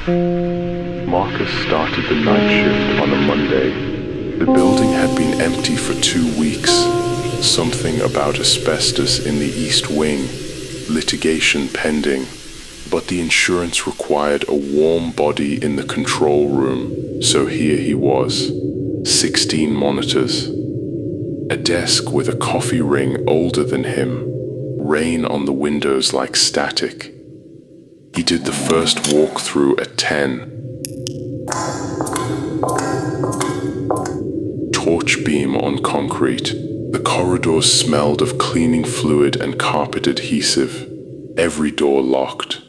Marcus started the night shift on a Monday. The building had been empty for 2 weeks. Something about asbestos in the East Wing, litigation pending, but the insurance required a warm body in the control room, so here he was, 16 monitors. A desk with a coffee ring older than him, rain on the windows like static. He did the first walkthrough at 10. Torch beam on concrete. The corridors smelled of cleaning fluid and carpet adhesive. Every door locked.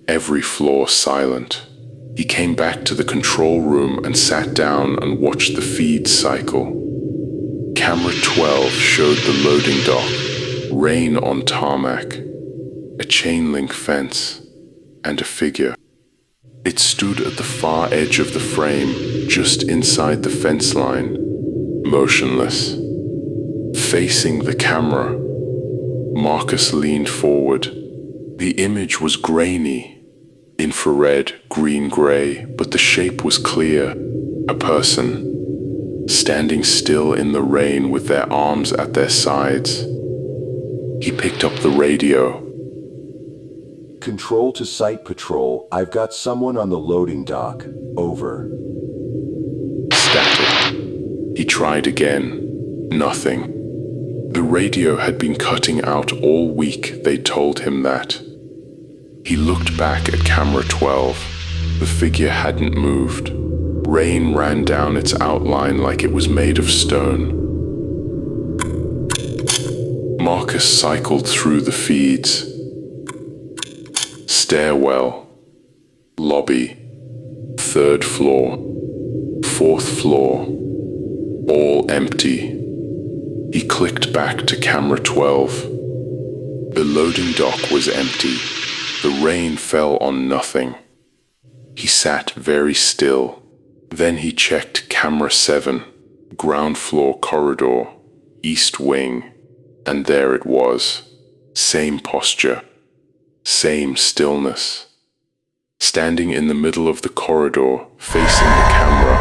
Every floor silent. He came back to the control room and sat down and watched the feed cycle. Camera 12 showed the loading dock, rain on tarmac, a chain link fence, and a figure. It stood at the far edge of the frame, just inside the fence line, motionless. Facing the camera, Marcus leaned forward. The image was grainy, infrared, green-gray, but the shape was clear. A person, standing still in the rain with their arms at their sides. He picked up the radio. Control to Site Patrol, I've got someone on the loading dock. Over. Static. He tried again. Nothing. The radio had been cutting out all week, they told him that. He looked back at camera 12. The figure hadn't moved. Rain ran down its outline like it was made of stone. Marcus cycled through the feeds. Stairwell. Lobby. 3rd floor. 4th floor. All empty. He clicked back to camera 12. The loading dock was empty. The rain fell on nothing. He sat very still. Then he checked camera 7, ground floor corridor, East Wing, and there it was. Same posture, same stillness. Standing in the middle of the corridor, facing the camera,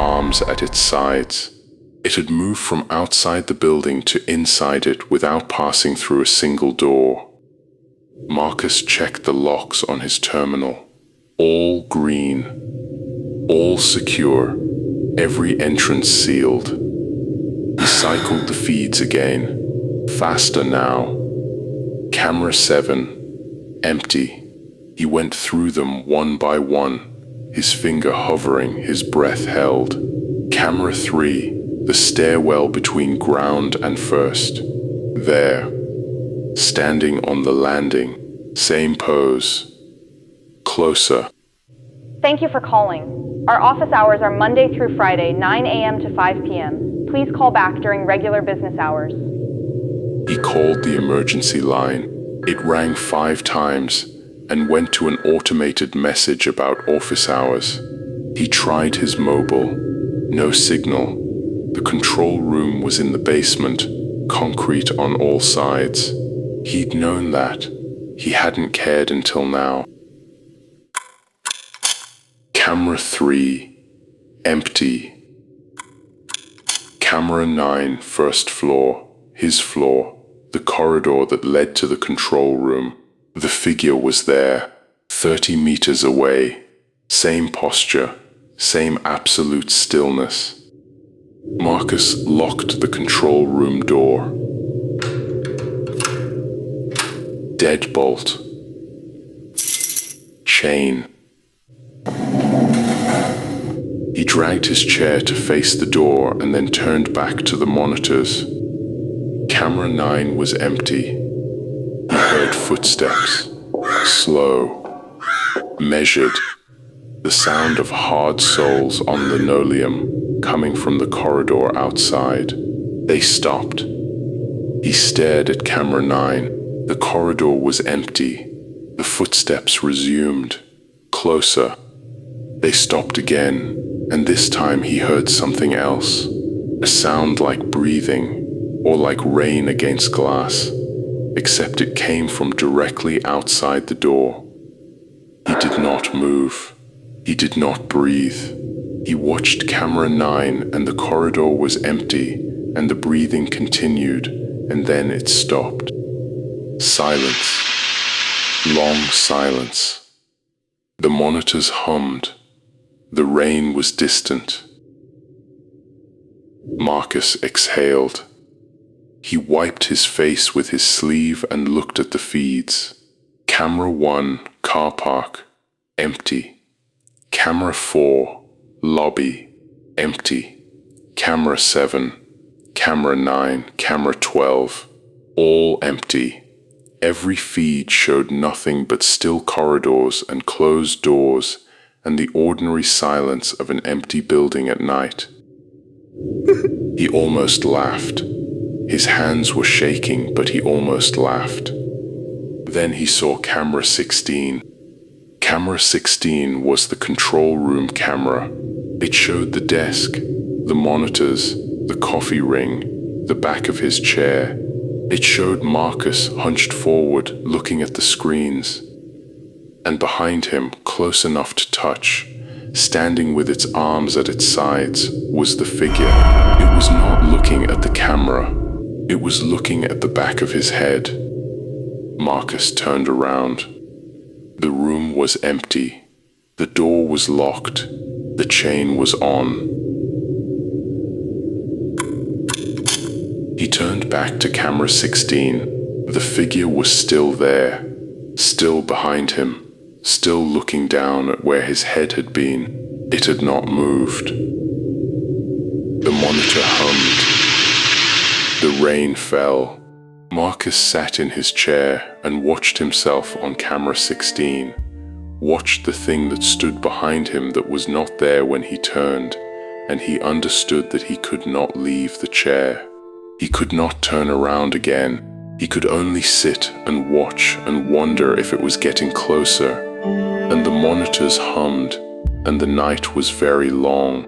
arms at its sides. It had moved from outside the building to inside it without passing through a single door. Marcus checked the locks on his terminal. All green. All secure. Every entrance sealed. He cycled the feeds again. Faster now. Camera 7. Empty. He went through them one by one, his finger hovering, his breath held. Camera 3. The stairwell between ground and first. There. Standing on the landing. Same pose. Closer. Thank you for calling. Our office hours are Monday through Friday, 9 a.m. to 5 p.m. Please call back during regular business hours. He called the emergency line. It rang 5 times and went to an automated message about office hours. He tried his mobile. No signal. The control room was in the basement, concrete on all sides. He'd known that. He hadn't cared until now. Camera 3. Empty. Camera 9, first floor. His floor. The corridor that led to the control room. The figure was there, 30 meters away. Same posture, same absolute stillness. Marcus locked the control room door. Deadbolt. Chain. He dragged his chair to face the door and then turned back to the monitors. Camera 9 was empty. He heard footsteps. Slow. Measured. The sound of hard soles on linoleum coming from the corridor outside. They stopped. He stared at camera 9. The corridor was empty. The footsteps resumed. Closer. They stopped again, and this time he heard something else. A sound like breathing, or like rain against glass, except it came from directly outside the door. He did not move. He did not breathe. He watched camera 9 and the corridor was empty and the breathing continued, and then it stopped. Silence. Long silence. The monitors hummed. The rain was distant. Marcus exhaled. He wiped his face with his sleeve and looked at the feeds. Camera 1, car park, empty. Camera 4, lobby, empty. Camera 7, camera 9, camera 12, all empty. Every feed showed nothing but still corridors and closed doors and the ordinary silence of an empty building at night. He almost laughed. His hands were shaking, but he almost laughed. Then he saw camera 16. Camera 16 was the control room camera. It showed the desk, the monitors, the coffee ring, the back of his chair. It showed Marcus hunched forward, looking at the screens. And behind him, close enough to touch, standing with its arms at its sides, was the figure. It was not looking at the camera. It was looking at the back of his head. Marcus turned around. The room was empty. The door was locked. The chain was on. He turned back to camera 16. The figure was still there, still behind him, still looking down at where his head had been. It had not moved. The monitor hummed. The rain fell. Marcus sat in his chair and watched himself on camera 16, watched the thing that stood behind him that was not there when he turned, and he understood that he could not leave the chair. He could not turn around again. He could only sit and watch and wonder if it was getting closer. And the monitors hummed, and the night was very long.